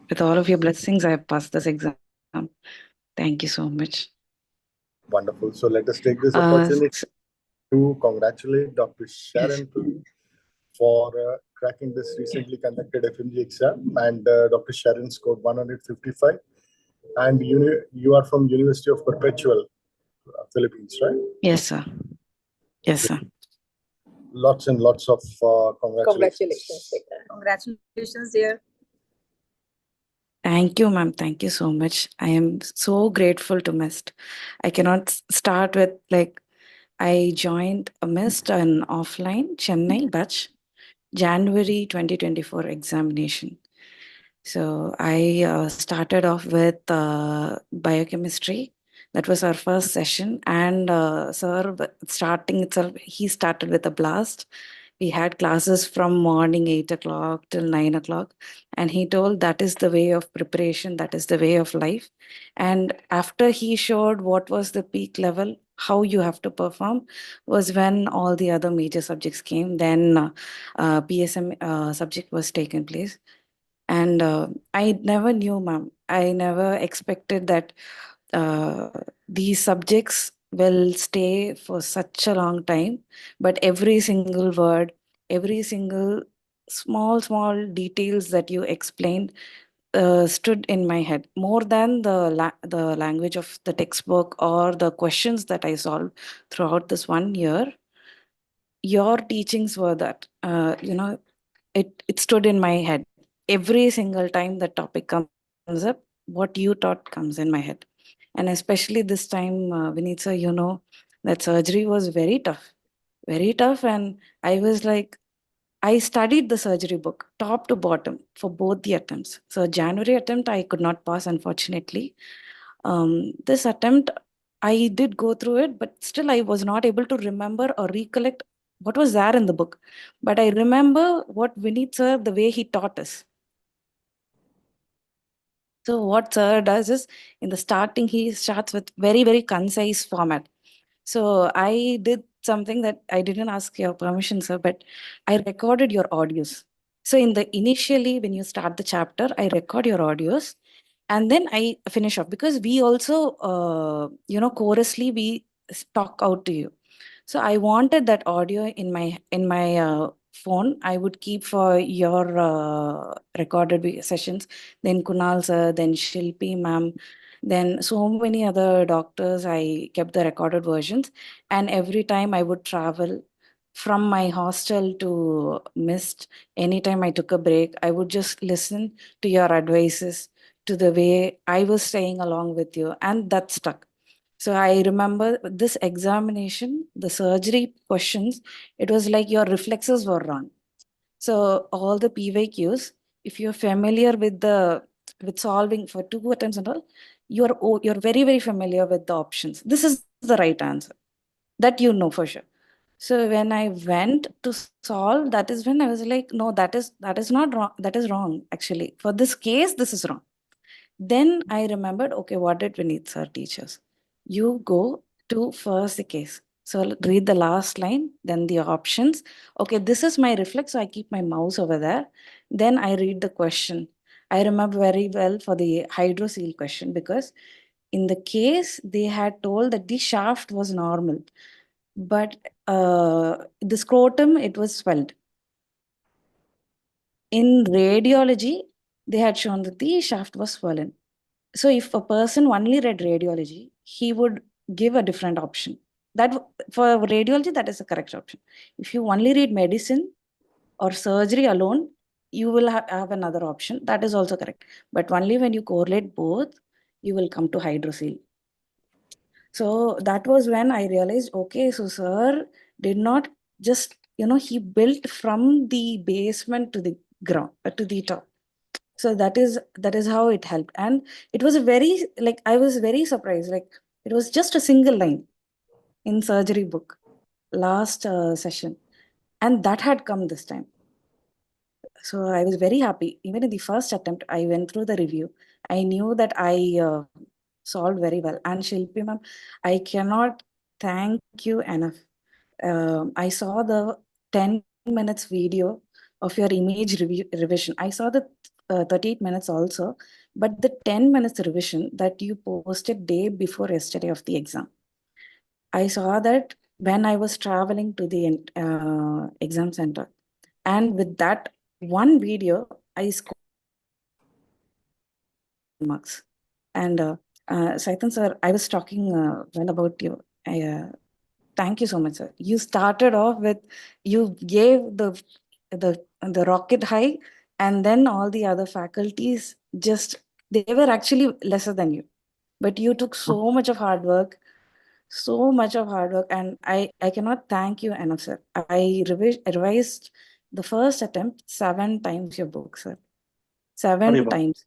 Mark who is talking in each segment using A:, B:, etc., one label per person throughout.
A: With all of your blessings, I have passed this exam. Thank you so much.
B: Wonderful. So let us take this
A: Uh,
B: opportunity
A: s-
B: to congratulate Dr.
A: yes.
B: Sharon for cracking this recently conducted FMG exam. And Dr. Sharon scored 155. And you are from University of Perpetual, Philippines, right?
A: Yes, sir. Yes, sir.
B: Lots and lots of congratulations.
C: Congratulations, dear.
A: Thank you, ma'am. Thank you so much. I am so grateful to MIST. I cannot start with like I joined a MIST an offline Chennai batch, January 2024 examination. So I started off with biochemistry. That was our first session. And sir, starting itself, he started with a blast. We had classes from morning 8 o'clock till 9 o'clock. And he told that is the way of preparation, that is the way of life. And after he showed what was the peak level, how you have to perform, was when all the other major subjects came. Then PSM subject was taken place. And I never knew, ma'am. I never expected that uh, these subjects will stay for such a long time. But every single word, every single small details that you explained stood in my head more than the language of the textbook or the questions that I solved throughout this 1 year. Your teachings were that, it stood in my head. Every single time the topic comes up, what you taught comes in my head. And especially this time, Vineet sir, that surgery was very tough. And I was like, I studied the surgery book top to bottom for both the attempts. So January attempt, I could not pass, unfortunately. This attempt, I did go through it, but still I was not able to remember or recollect what was there in the book. But I remember what Vineet sir, the way he taught us. So what sir does is, in the starting, he starts with very concise format. So I did something that I didn't ask your permission, sir, but I recorded your audios. So in the initially, when you start the chapter, I record your audios, and then I finish off because we also, chorously we talk out to you. So I wanted that audio in my phone. I would keep for your recorded sessions. Then Kunal sir, then Shilpi ma'am, then so many other doctors. I kept the recorded versions, and every time I would travel from my hostel to MIST, anytime I took a break, I would just listen to your advices, to the way I was staying along with you, and that stuck. So I remember this examination, the surgery questions, it was like your reflexes were wrong. So all the PYQs, if you're familiar with with solving for 2 attempts and all, you're very familiar with the options. This is the right answer. That for sure. So when I went to solve, that is when I was like, no, that is not wrong. That is wrong, actually. For this case, this is wrong. Then I remembered, okay, what did Vineet sir teach us? You go to first the case. So read the last line, then the options. Okay, this is my reflex, so I keep my mouse over there. Then I read the question. I remember very well for the hydrocele question because in the case they had told that the shaft was normal, but the scrotum, it was swelled. In radiology, they had shown that the shaft was swollen. So if a person only read radiology, he would give a different option. That for radiology, that is the correct option. If you only read medicine or surgery alone, you will have another option. That is also correct. But only when you correlate both, you will come to hydrocele. So that was when I realized, okay, so sir did not just, he built from the basement to the ground, to the top. So that is how it helped. And it was a very, like, I was very surprised. Like, it was just a single line in surgery book, last session. And that had come this time. So I was very happy. Even in the first attempt, I went through the review. I knew that I solved very well. And Shilpi ma'am, I cannot thank you enough. I saw the 10 minutes video of your image revision. I saw the 38 minutes also, but the 10 minutes revision that you posted day before yesterday of the exam. I saw that when I was traveling to the exam center. And with that one video, I scored marks. And Saitan sir, I was talking well about you. Thank you so much, sir. You started off with, you gave the rocket high, and then all the other faculties just, they were actually lesser than you. But you took so much of hard work, so much of hard work, and I cannot thank you enough, sir. I revised the first attempt 7 times your book, sir.
D: अरे
A: 7
D: वाह
A: times.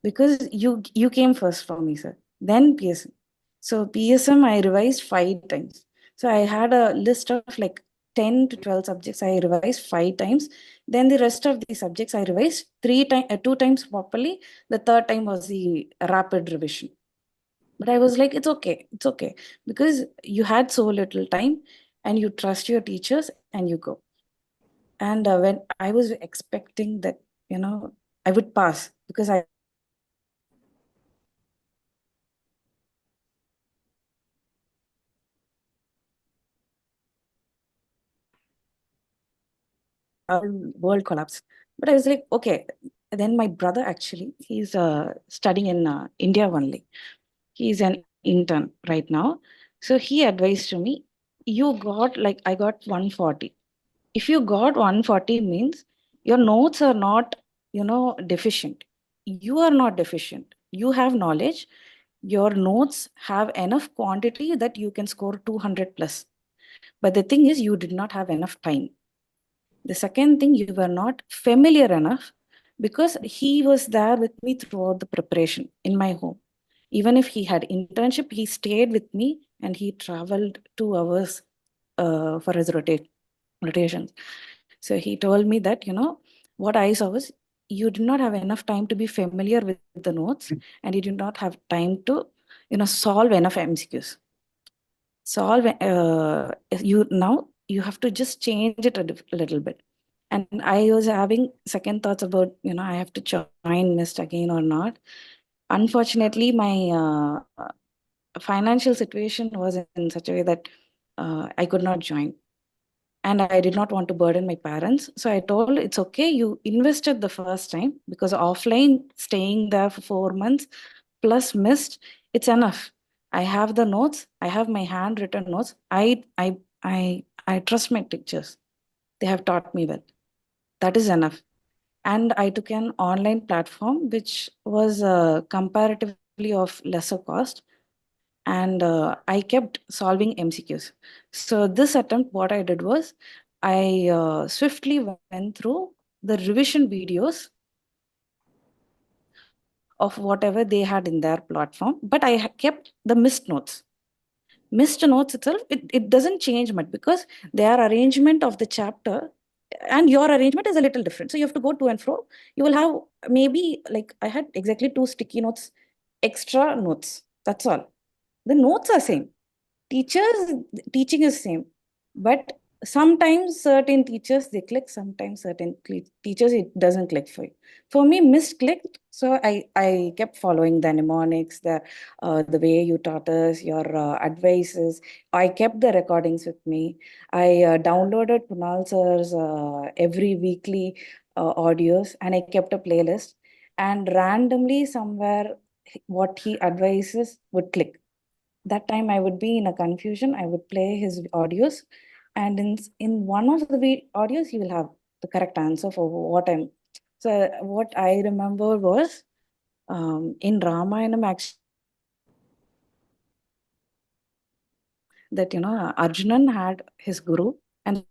A: Because you came first for me, sir. Then PSM. So PSM I revised 5 times. So I had a list of like 10 to 12 subjects. I revised 5 times. Then the rest of the subjects I revised 2 times properly. The third time was the rapid revision. But I was like, it's okay, because you had so little time, and you trust your teachers and you go. And when I was expecting that, I would pass, because I world collapsed. But I was like, okay. Then my brother, actually, he's studying in India only. He's an intern right now. So he advised to me, I got 140. If you got 140 means your notes are not, deficient. You are not deficient. You have knowledge. Your notes have enough quantity that you can score 200 plus. But the thing is, you did not have enough time. The second thing, you were not familiar enough, because he was there with me throughout the preparation in my home. Even if he had internship, he stayed with me and he traveled 2 hours for his rotations. So he told me that, what I saw was, you did not have enough time to be familiar with the notes, and you did not have time to, solve enough MCQs. Solve, you have to just change it a little bit. And I was having second thoughts about, I have to join MIST again or not. Unfortunately, my financial situation was in such a way that I could not join. And I did not want to burden my parents. So I told, it's okay, you invested the first time, because offline, staying there for 4 months, plus missed, it's enough. I have the notes, I have my handwritten notes. I trust my teachers. They have taught me well. That is enough. And I took an online platform, which was comparatively of lesser cost. And I kept solving MCQs. So this attempt, what I did was, I swiftly went through the revision videos of whatever they had in their platform, but I kept the missed notes. Missed notes itself, it doesn't change much, because their arrangement of the chapter and your arrangement is a little different. So you have to go to and fro. You will have maybe, like, I had exactly 2 sticky notes, extra notes. That's all. The notes are same. Teachers, teaching is same. But sometimes certain teachers, they click, sometimes certain teachers, it doesn't click for you. For me, misclicked. So I kept following the mnemonics, the way you taught us, your advices. I kept the recordings with me. I downloaded Kunal sir's every weekly audios, and I kept a playlist. And randomly somewhere, what he advises would click. That time I would be in a confusion. I would play his audios, and in one of the audios, he will have the correct answer for what I'm. So what I remember was, in Ramayanam, actually, that, Arjunan had his guru, and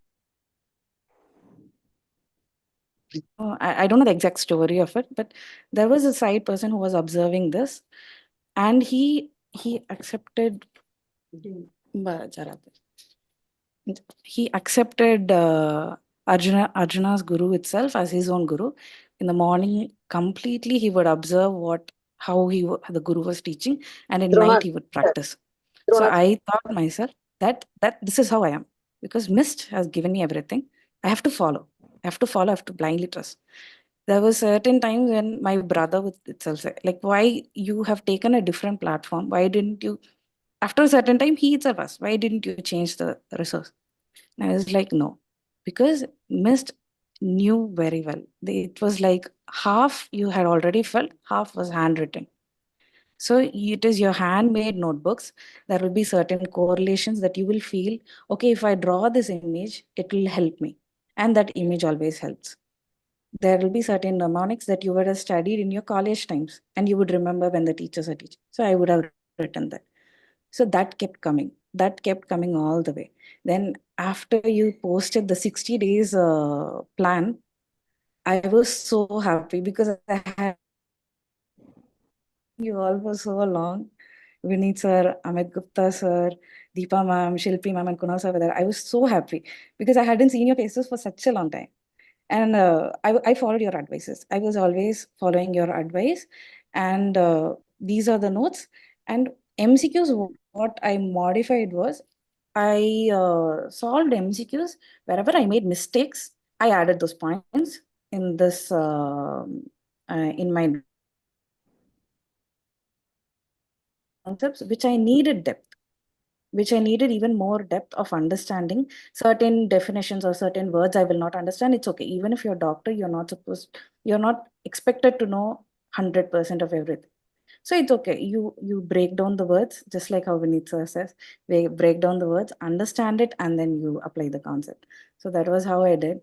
A: I don't know the exact story of it, but there was a side person who was observing this, and he accepted. He accepted Arjuna's guru itself as his own guru. In the morning, completely he would observe how the guru was teaching, and at night he would practice. So I thought myself that this is how I am, because Mist has given me everything. I have to follow. I have to follow. I have to blindly trust. There were certain times when my brother would itself say, like, why you have taken a different platform? Why didn't you, after a certain time, he itself asked, why didn't you change the resource? And I was like, no, because Mist knew very well. It was like half you had already felt, half was handwritten. So it is your handmade notebooks. There will be certain correlations that you will feel, okay, if I draw this image, it will help me. And that image always helps. There will be certain mnemonics that you would have studied in your college times and you would remember when the teachers are teaching. So I would have written that. So that kept coming. That kept coming all the way. Then after you posted the 60 days plan, I was so happy because I had been following you all for so long. Vineet sir, Amit Gupta sir, Deepa ma'am, Shilpi ma'am, and Kunal sir were there. I was so happy because I hadn't seen your faces for such a long time. And I followed your advices. I was always following your advice. And these are the notes. And MCQs, what I modified was I solved MCQs wherever I made mistakes. I added those points in this in my notes. And certain concepts which I needed depth, which I needed even more depth of understanding. Certain definitions or certain words I will not understand. It's okay. Even if you're a doctor, you're not expected to know 100% of everything. So it's okay. You break down the words, just like how Vinith sir says. We break down the words, understand it, and then you apply the concept. So that was how I did.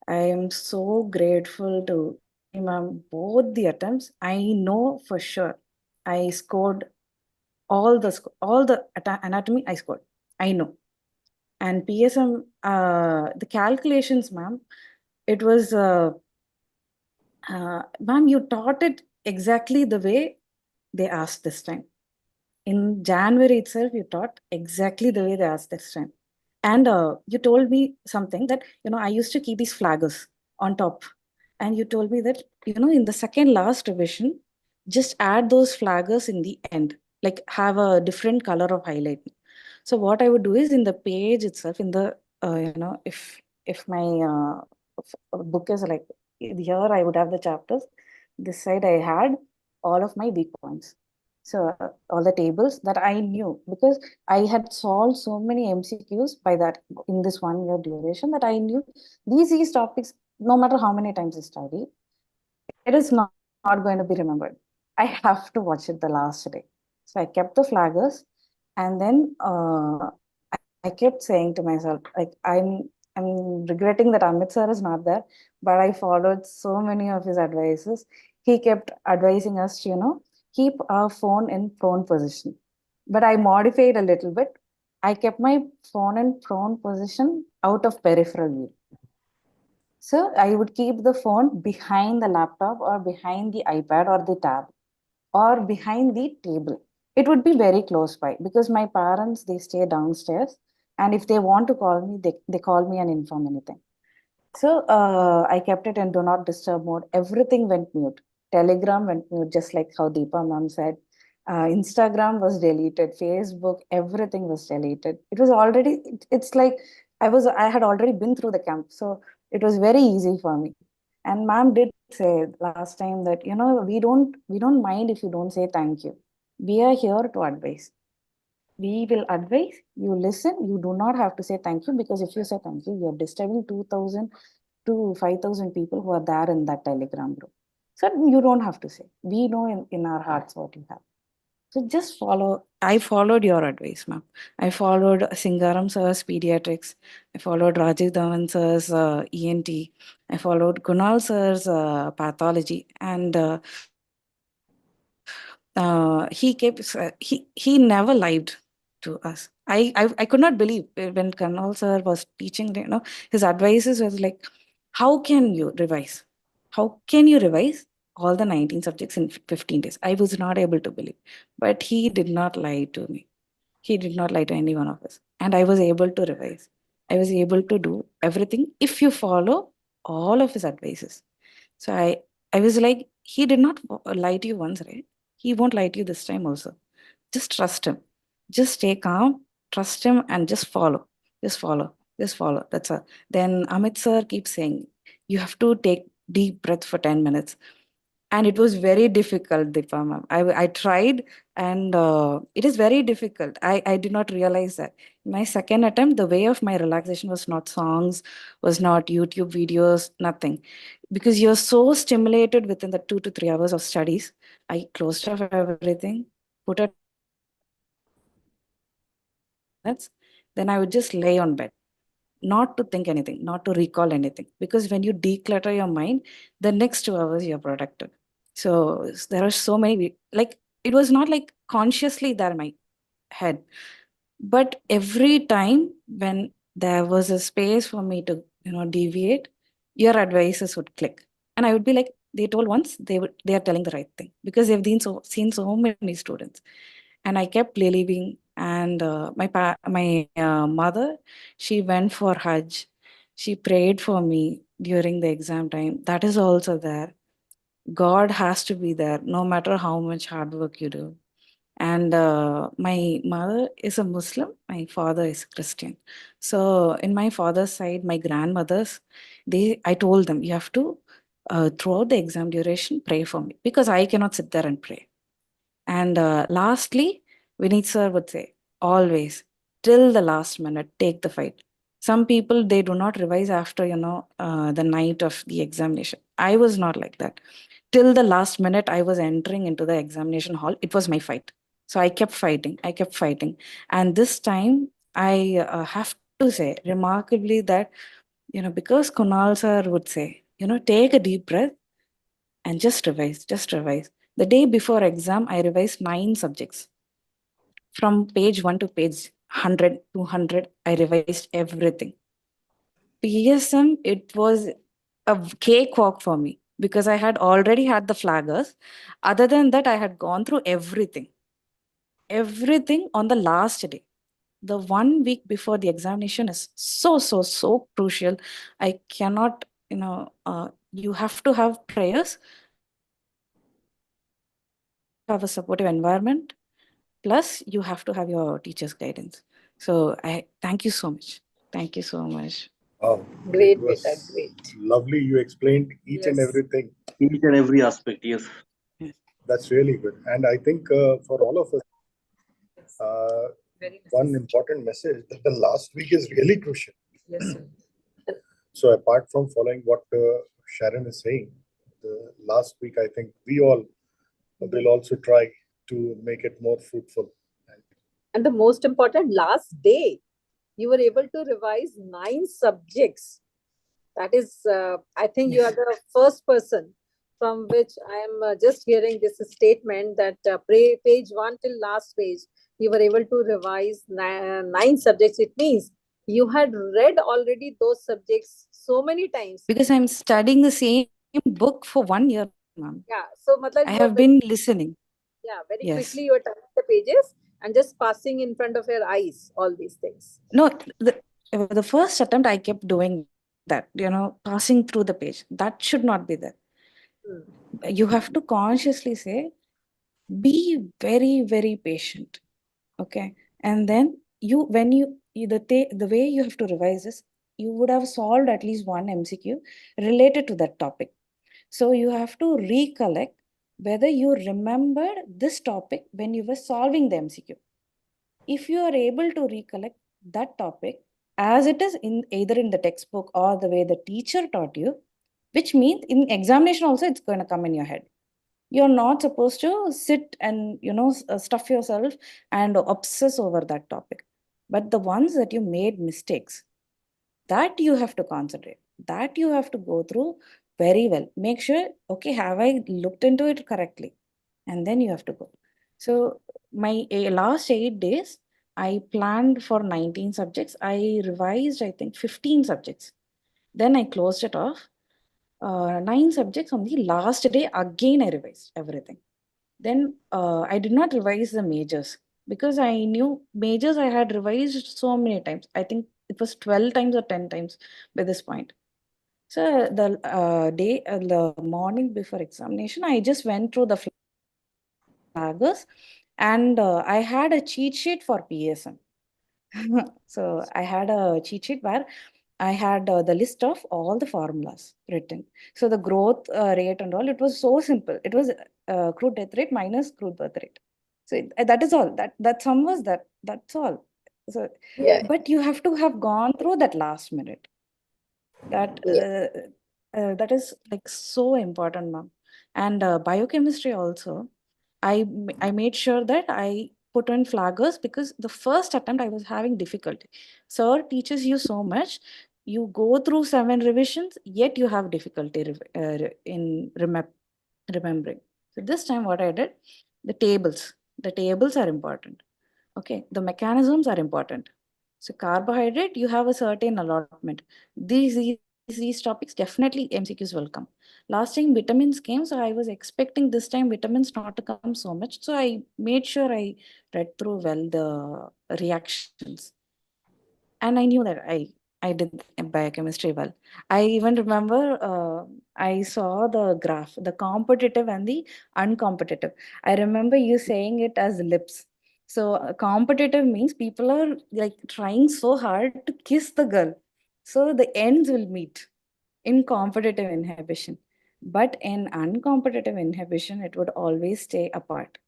A: I am so grateful to Shilpi ma'am both the attempts. I know for sure I scored all the anatomy I scored. I know. And PSM, the calculations, ma'am, it was, ma'am, you taught it exactly the way they asked this time. In January itself, you taught exactly the way they asked this time. And you told me something that, I used to keep these flaggers on top. And you told me that, in the second last revision, just add those flaggers in the end, like have a different color of highlight. So what I would do is in the page itself, in the, if my book is like here, I would have the chapters. This side I had all of my weak points. So all the tables that I knew because I had solved so many MCQs by that in this 1 year duration that I knew these topics, no matter how many times I study, it is not going to be remembered. I have to watch it the last day. So I kept the flaggers and then I kept saying to myself, like I'm regretting that Amit sir is not there, but I followed so many of his advices. He kept advising us to, keep our phone in prone position. But I modified a little bit. I kept my phone in prone position out of peripheral view. So I would keep the phone behind the laptop or behind the iPad or the tab or behind the table. It would be very close by because my parents, they stay downstairs. And if they want to call me, they call me and inform anything. So I kept it in do not disturb mode. Everything went mute. Telegram went mute, just like how Deepa ma'am said. Instagram was deleted. Facebook, everything was deleted. It was already. It's like I had already been through the camp, so it was very easy for me. And ma'am did say last time that we don't mind if you don't say thank you. We are here to advise. We will advise, you listen, you do not have to say thank you because if you say thank you, you're disturbing 2,000 to 5,000 people who are there in that Telegram group. So you don't have to say. We know in our hearts what you have. So just follow. I followed your advice, ma'am. I followed Singaram sir's pediatrics. I followed Rajiv Dhawan sir's ENT. I followed Kunal sir's pathology. And he never lied to us. I could not believe when Kunal sir was teaching. His advices was like, how can you revise? How can you revise all the 19 subjects in 15 days? I was not able to believe, but he did not lie to me. He did not lie to any one of us, and I was able to revise. I was able to do everything if you follow all of his advices. So I was like, he did not lie to you once, right? He won't lie to you this time also. Just trust him. Just stay calm, trust him, and just follow. Just follow. Just follow. That's all. Then Amit sir keeps saying, you have to take deep breath for 10 minutes. And it was very difficult, Deepa ma'am. I tried, and it is very difficult. I did not realize that. My second attempt, the way of my relaxation was not songs, was not YouTube videos, nothing. Because you're so stimulated within the 2 to 3 hours of studies. I closed off everything, put a timer for 10 minutes, then I would just lay on bed, not to think anything, not to recall anything. Because when you declutter your mind, the next 2 hours you're productive. So there are so many, like, it was not like consciously there in my head, but every time when there was a space for me to, deviate, your advices would click. And I would be like, they told once, they are telling the right thing, because they've seen so many students. And I kept believing. And my mother, she went for Hajj. She prayed for me during the exam time. That is also there. God has to be there, no matter how much hard work you do. And my mother is a Muslim, my father is Christian. So in my father's side, my grandmothers, I told them, you have to, throughout the exam duration, pray for me, because I cannot sit there and pray. And lastly, Vinith sir would say, always, till the last minute, take the fight. Some people, they do not revise after, the night of the examination. I was not like that. Till the last minute, I was entering into the examination hall. It was my fight. So I kept fighting. I kept fighting. And this time, I have to say remarkably that, because Kunal sir would say, take a deep breath and just revise, just revise. The day before exam, I revised 9 subjects. From page 1 to page 100, 200, I revised everything. PSM, it was a cakewalk for me because I had already had the flaggers. Other than that, I had gone through everything on the last day. The 1 week before the examination is so crucial. I cannot, you have to have prayers, you have to have a supportive environment, plus you have to have your teacher's guidance. So I thank you so much. Thank you so much.
B: Wow, it
C: Great, Beta,
B: was
C: great.
B: lovely. You explained each and
C: Yes.
B: everything.
D: Each and every aspect, yes.
A: Yes.
B: That's really good. And I think for all of us,
C: Yes.
B: uh,
C: Very
B: one
C: nice.
B: important message that the last week is really crucial.
C: Yes, sir.
B: So apart from following what Sharon is saying, the last week, I think we all will also try to make it more fruitful.
C: And the most important, last day, you were able to revise 9 subjects. That is, I think you are
A: Yes.
C: the first person from which I am just hearing this statement that page 1 till last page, you were able to revise 9 subjects. It means you had read already those subjects so many times.
A: Because I'm studying the same book for 1 year, ma'am.
C: Yeah, so
A: I
C: matlab
A: have
C: you are
A: been
C: very,
A: listening.
C: yeah, very
A: Yes.
C: quickly you are turning the pages and just passing in front of your eyes all these things.
A: No, the first attempt I kept doing that, passing through the page. That should not be there.
C: Hmm.
A: You have to consciously say, be very patient. Okay. And then the way you have to revise is, you would have solved at least one MCQ related to that topic. So you have to recollect whether you remembered this topic when you were solving the MCQ. If you are able to recollect that topic as it is in either in the textbook or the way the teacher taught you, which means in examination also it's going to come in your head. You're not supposed to sit and stuff yourself and obsess over that topic. But the ones that you made mistakes, that you have to concentrate, that you have to go through very well, make sure, okay, have I looked into it correctly, and then you have to go. So my last 8 days, I planned for 19 subjects. I revised, I think, 15 subjects. Then I closed it off. 9 subjects on the last day, again I revised everything. Then I did not revise the majors, because I knew majors I had revised so many times. I think it was 12 times or 10 times by this point. So the morning before examination, I just went through the flaggers, and I had a cheat sheet for PSM. So I had a cheat sheet where I had the list of all the formulas written. So the growth rate and all, it was so simple. It was crude death rate minus crude birth rate. So that is all. That sum was that. That's all. So,
C: Yeah.
A: but you have to have gone through that last minute. That
C: Yeah.
A: that is like so important, ma'am. And biochemistry also, I made sure that I put on flaggers because the first attempt I was having difficulty. Sir teaches you so much, you go through 7 revisions, yet you have difficulty in remembering. So this time what I did, the tables are important. Okay, the mechanisms are important. So carbohydrate, you have a certain allotment. These topics definitely MCQs will come. Last time vitamins came, so I was expecting this time vitamins not to come so much. So I made sure I read through well the reactions. And I knew that I did biochemistry well. I even remember I saw the graph, the competitive and the uncompetitive. I remember you saying it as lips. So competitive means people are like trying so hard to kiss the girl. So the ends will meet in competitive inhibition. But in uncompetitive inhibition, it would always stay apart,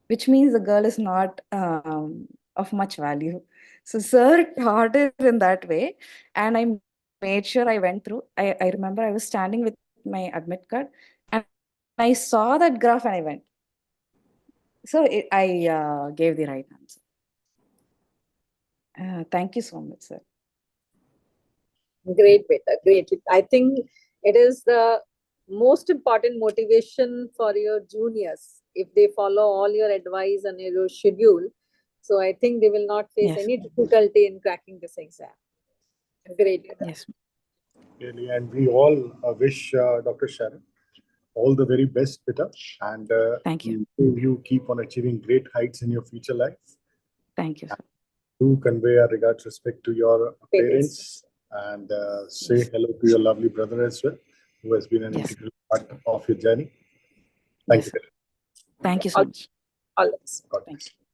A: which means the girl is not of much value. So sir taught it in that way, and I made sure I went through. I remember I was standing with my admit card, and I saw that graph and I went. So I gave the right answer. Thank you so much, sir.
C: Great, beta. Great. I think it is the most important motivation for your juniors if they follow all your advice and your schedule. So I think they will not face
A: Yes,
C: any difficulty in cracking this exam. Great, beta.
A: yes.
B: Really, and we all wish Dr. Sharon all the very best, Peter, and
A: Thank you.
B: you keep on achieving great heights in your future life.
A: Thank you, sir.
B: Do convey our regards, respect to your
C: Parents.
B: parents, and say hello to your lovely brother as well, who has been an
A: Yes,
B: integral part of your journey. Thank
A: yes,
B: you,
A: sir.
B: Peter.
A: Thank you so
C: All,
A: much.
C: all the best.
B: God
A: Thank
B: bless.
A: you.